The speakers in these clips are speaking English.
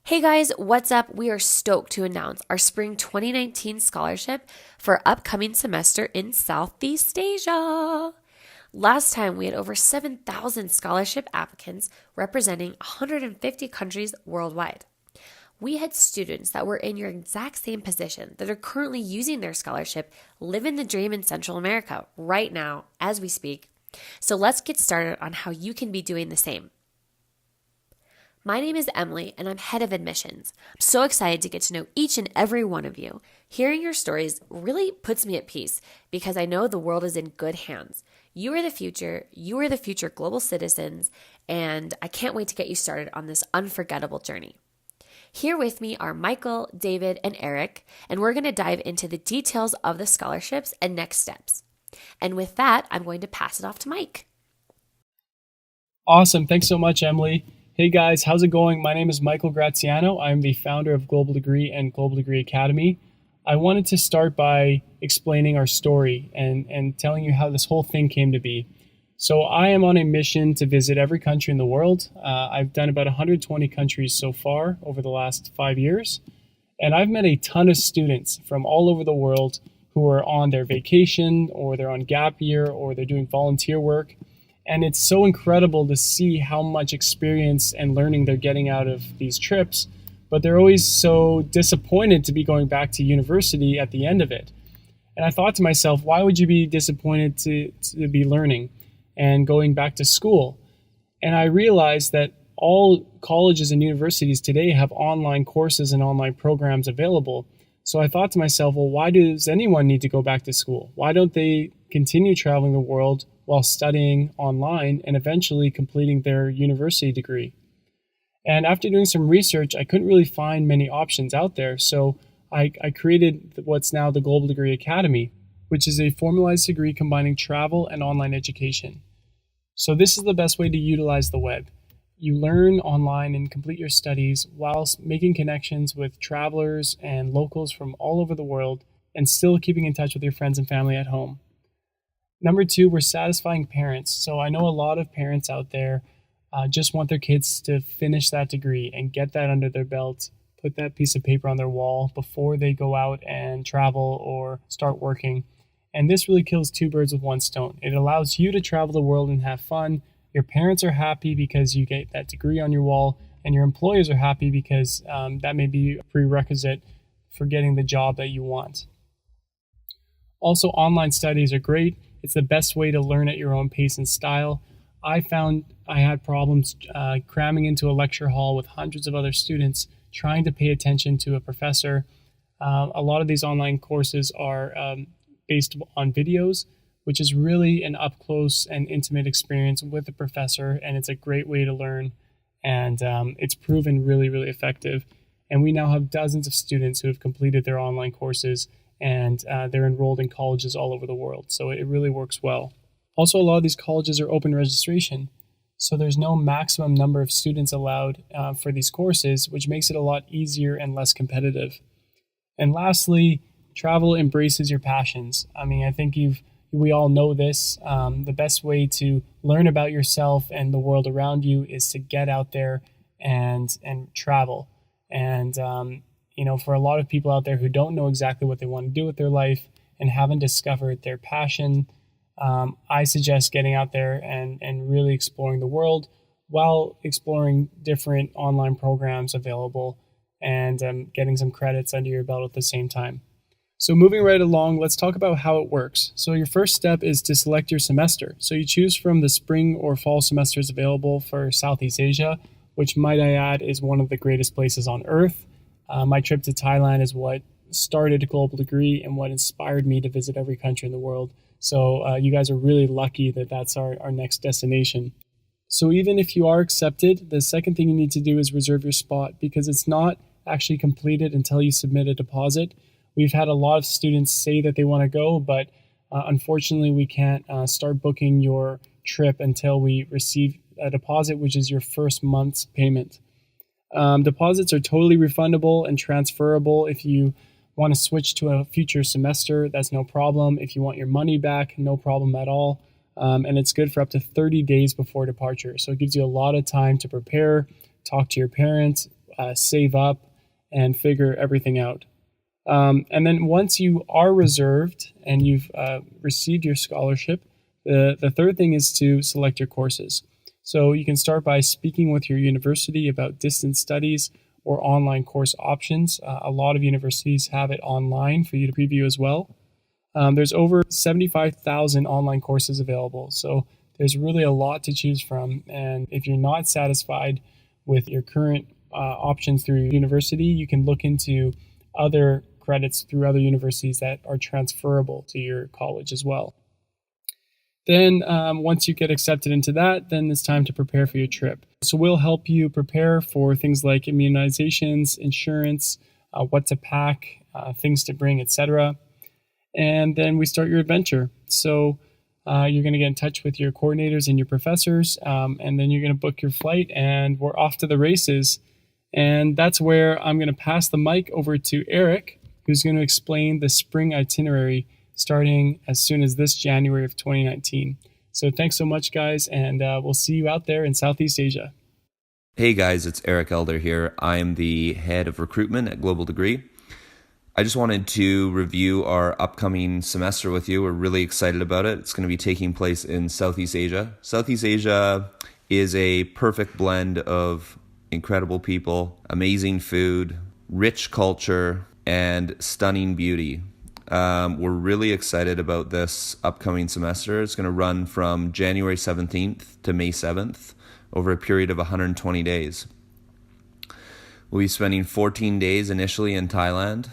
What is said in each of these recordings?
Hey guys, what's up? We are stoked to announce our spring 2019 scholarship for upcoming semester in Southeast Asia. Last time we had over 7,000 scholarship applicants representing 150 countries worldwide. We had students that were in your exact same position that are currently using their scholarship, living the dream in Central America right now as we speak. So let's get started on how you can be doing the same. My name is Emily, and I'm head of admissions. I'm so excited to get to know each and every one of you. Hearing your stories really puts me at peace because I know the world is in good hands. You are the future global citizens, and I can't wait to get you started on this unforgettable journey. Here with me are Michael, David, and Eric, and we're going to dive into the details of the scholarships and next steps. And with that, I'm going to pass it off to Mike. Awesome. Thanks so much, Emily. Hey guys, how's it going? My name is Michael Graziano. I'm the founder of Global Degree and Global Degree Academy. I wanted to start by explaining our story and telling you how this whole thing came to be. So I am on a mission to visit every country in the world. I've done about 120 countries so far over the last 5 years. And I've met a ton of students from all over the world who are on their vacation or they're on gap year or they're doing volunteer work. And it's so incredible to see how much experience and learning they're getting out of these trips, but they're always so disappointed to be going back to university at the end of it. And I thought to myself, why would you be disappointed to be learning and going back to school? And I realized that all colleges and universities today have online courses and online programs available. So I thought to myself, well, why does anyone need to go back to school? Why don't they continue traveling the world while studying online and eventually completing their university degree? And after doing some research, I couldn't really find many options out there. So I created what's now the Global Degree Academy, which is a formalized degree combining travel and online education. So this is the best way to utilize the web. You learn online and complete your studies whilst making connections with travelers and locals from all over the world and still keeping in touch with your friends and family at home. Number two, we're satisfying parents. So I know a lot of parents out there just want their kids to finish that degree and get that under their belt, put that piece of paper on their wall before they go out and travel or start working. And this really kills two birds with one stone. It allows you to travel the world and have fun. Your parents are happy because you get that degree on your wall, and your employers are happy because that may be a prerequisite for getting the job that you want. Also, online studies are great. It's the best way to learn at your own pace and style. I found I had problems cramming into a lecture hall with hundreds of other students trying to pay attention to a professor. A lot of these online courses are based on videos, which is really an up-close and intimate experience with the professor, and it's a great way to learn, and it's proven really, really effective. And we now have dozens of students who have completed their online courses, and they're enrolled in colleges all over the world, so it really works well. Also, a lot of these colleges are open registration, so there's no maximum number of students allowed for these courses, which makes it a lot easier and less competitive. And lastly, travel embraces your passions. I mean, I think we all know this. The best way to learn about yourself and the world around you is to get out there and travel. And for a lot of people out there who don't know exactly what they want to do with their life and haven't discovered their passion, I suggest getting out there and really exploring the world while exploring different online programs available and getting some credits under your belt at the same time. So moving right along, let's talk about how it works. So your first step is to select your semester. So you choose from the spring or fall semesters available for Southeast Asia, which, might I add, is one of the greatest places on earth. My trip to Thailand is what started Global Degree and what inspired me to visit every country in the world. So you guys are really lucky that that's our next destination. So even if you are accepted, the second thing you need to do is reserve your spot because it's not actually completed until you submit a deposit. We've had a lot of students say that they want to go, but unfortunately we can't start booking your trip until we receive a deposit, which is your first month's payment. Deposits are totally refundable and transferable. If you want to switch to a future semester, that's no problem. If you want your money back, no problem at all. And it's good for up to 30 days before departure. So it gives you a lot of time to prepare, talk to your parents, save up and figure everything out. And then once you are reserved and you've received your scholarship, the third thing is to select your courses. So you can start by speaking with your university about distance studies or online course options. A lot of universities have it online for you to preview as well. There's over 75,000 online courses available, so there's really a lot to choose from. And if you're not satisfied with your current options through your university, you can look into other credits through other universities that are transferable to your college as well. Then once you get accepted into that, then it's time to prepare for your trip. So we'll help you prepare for things like immunizations, insurance, what to pack, things to bring, etc. And then we start your adventure. So you're going to get in touch with your coordinators and your professors, and then you're going to book your flight, and we're off to the races. And that's where I'm going to pass the mic over to Eric, who's going to explain the spring itinerary starting as soon as this January of 2019. So thanks so much, guys, and we'll see you out there in Southeast Asia. Hey guys, it's Eric Elder here. I am the head of recruitment at Global Degree. I just wanted to review our upcoming semester with you. We're really excited about it. It's going to be taking place in Southeast Asia. Southeast Asia is a perfect blend of incredible people, amazing food, rich culture, and stunning beauty. We're really excited about this upcoming semester. It's going to run from January 17th to May 7th over a period of 120 days. We'll be spending 14 days initially in Thailand,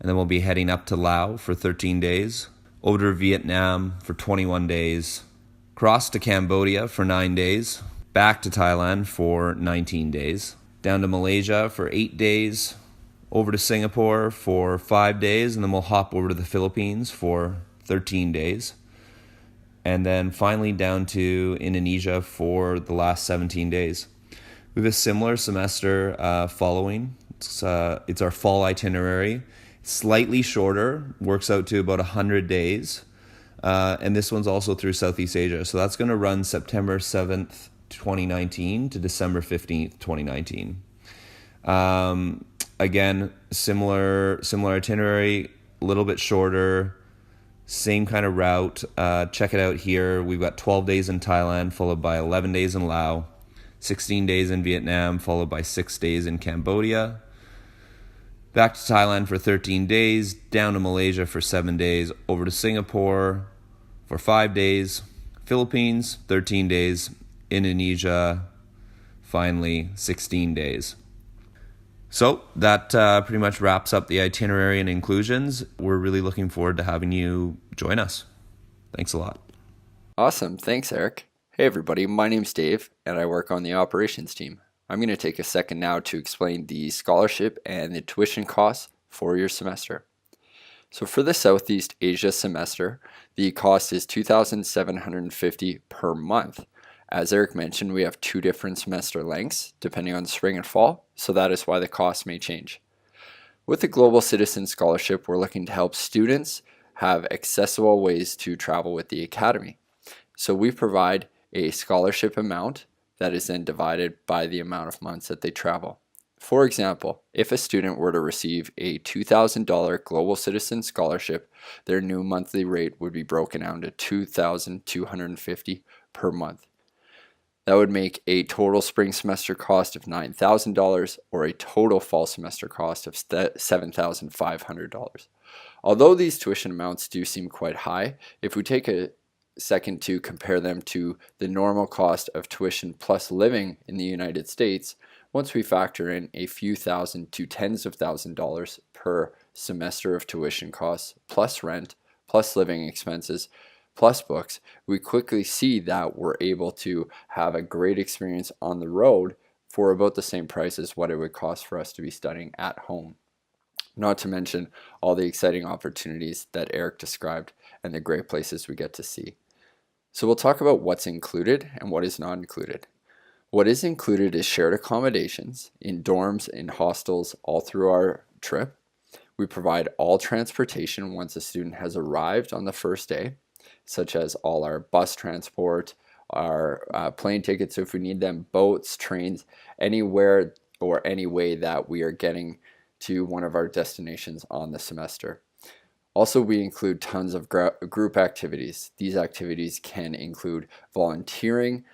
and then we'll be heading up to Laos for 13 days, over to Vietnam for 21 days, across to Cambodia for 9 days, back to Thailand for 19 days, down to Malaysia for 8 days, over to Singapore for 5 days, and then we'll hop over to the Philippines for 13 days. And then finally down to Indonesia for the last 17 days. We have a similar semester following. It's our fall itinerary. It's slightly shorter, works out to about 100 days. And this one's also through Southeast Asia. So that's going to run September 7th, 2019 to December 15th, 2019. Again, similar itinerary, a little bit shorter, same kind of route. Check it out here. We've got 12 days in Thailand, followed by 11 days in Laos, 16 days in Vietnam, followed by 6 days in Cambodia. Back to Thailand for 13 days, down to Malaysia for 7 days, over to Singapore for 5 days, Philippines, 13 days, Indonesia, finally 16 days. So that pretty much wraps up the itinerary and inclusions. We're really looking forward to having you join us. Thanks a lot. Awesome. Thanks, Eric. Hey, everybody. My name's Dave, and I work on the operations team. I'm going to take a second now to explain the scholarship and the tuition costs for your semester. So for the Southeast Asia semester, the cost is $2,750 per month. As Eric mentioned, we have 2 different semester lengths depending on spring and fall, so that is why the cost may change. With the Global Citizen Scholarship, we're looking to help students have accessible ways to travel with the Academy. So we provide a scholarship amount that is then divided by the amount of months that they travel. For example, if a student were to receive a $2,000 Global Citizen Scholarship, their new monthly rate would be broken down to $2,250 per month. That would make a total spring semester cost of $9,000 or a total fall semester cost of $7,500. Although these tuition amounts do seem quite high, if we take a second to compare them to the normal cost of tuition plus living in the United States, once we factor in a few thousand to tens of $1,000s per semester of tuition costs, plus rent, plus living expenses, plus books, we quickly see that we're able to have a great experience on the road for about the same price as what it would cost for us to be studying at home. Not to mention all the exciting opportunities that Eric described and the great places we get to see. So we'll talk about what's included and what is not included. What is included is shared accommodations in dorms and hostels all through our trip. We provide all transportation once a student has arrived on the first day, such as all our bus transport, our plane tickets if we need them, boats, trains, anywhere or any way that we are getting to one of our destinations on the semester. Also, we include tons of group activities. These activities can include volunteering,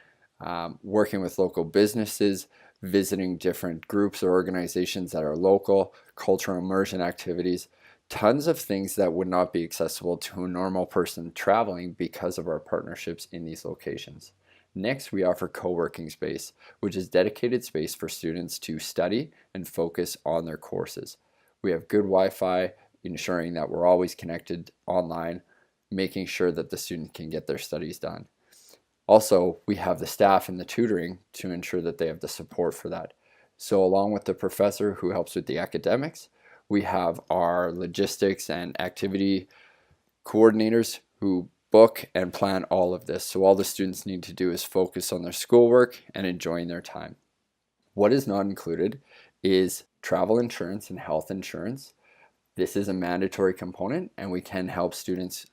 working with local businesses, visiting different groups or organizations that are local, cultural immersion activities, tons of things that would not be accessible to a normal person traveling because of our partnerships in these locations. Next, we offer co-working space, which is dedicated space for students to study and focus on their courses. We have good Wi-Fi, ensuring that we're always connected online, making sure that the student can get their studies done. Also, we have the staff and the tutoring to ensure that they have the support for that. So along with the professor who helps with the academics, we have our logistics and activity coordinators who book and plan all of this. So all the students need to do is focus on their schoolwork and enjoying their time. What is not included is travel insurance and health insurance. This is a mandatory component, and we can help students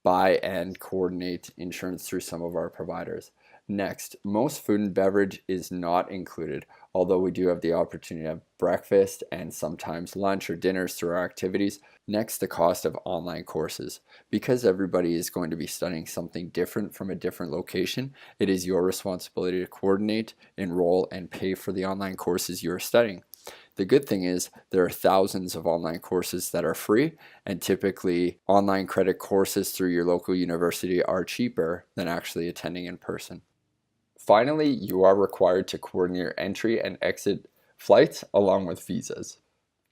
buy and coordinate insurance through some of our providers. Next, most food and beverage is not included, although we do have the opportunity to have breakfast and sometimes lunch or dinners through our activities. Next, the cost of online courses. Because everybody is going to be studying something different from a different location, it is your responsibility to coordinate, enroll, and pay for the online courses you are studying. The good thing is there are thousands of online courses that are free, and typically online credit courses through your local university are cheaper than actually attending in person. Finally, you are required to coordinate your entry and exit flights along with visas.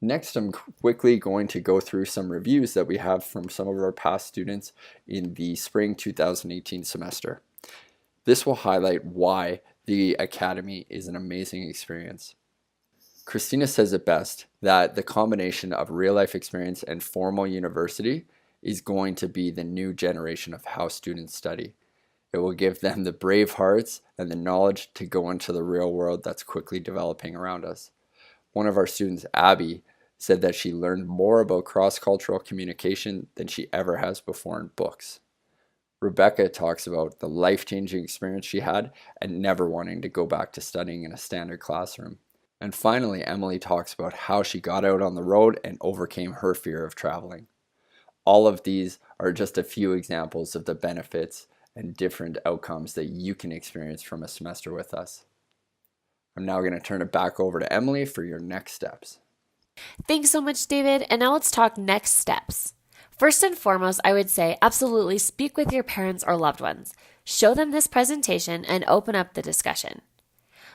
Next, I'm quickly going to go through some reviews that we have from some of our past students in the spring 2018 semester. This will highlight why the Academy is an amazing experience. Christina says it best, that the combination of real-life experience and formal university is going to be the new generation of how students study. It will give them the brave hearts and the knowledge to go into the real world that's quickly developing around us. One of our students, Abby, said that she learned more about cross-cultural communication than she ever has before in books. Rebecca talks about the life-changing experience she had and never wanting to go back to studying in a standard classroom. And finally, Emily talks about how she got out on the road and overcame her fear of traveling. All of these are just a few examples of the benefits and different outcomes that you can experience from a semester with us. I'm now going to turn it back over to Emily for your next steps. Thanks so much, David. And now let's talk next steps. First and foremost, I would say absolutely speak with your parents or loved ones. Show them this presentation and open up the discussion.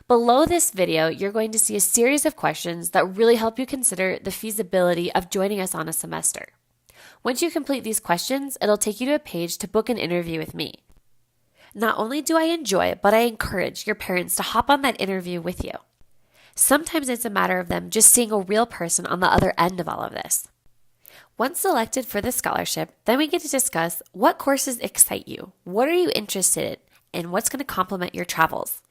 Below this video, you're going to see a series of questions that really help you consider the feasibility of joining us on a semester. Once you complete these questions, it'll take you to a page to book an interview with me. Not only do I enjoy, but I encourage your parents to hop on that interview with you. Sometimes it's a matter of them just seeing a real person on the other end of all of this. Once selected for the scholarship, then we get to discuss what courses excite you, what are you interested in, and what's going to complement your travels.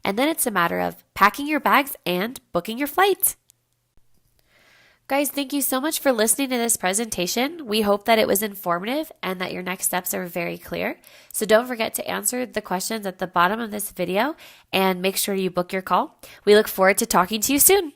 And then it's a matter of packing your bags and booking your flight. Guys, thank you so much for listening to this presentation. We hope that it was informative and that your next steps are very clear. So don't forget to answer the questions at the bottom of this video and make sure you book your call. We look forward to talking to you soon.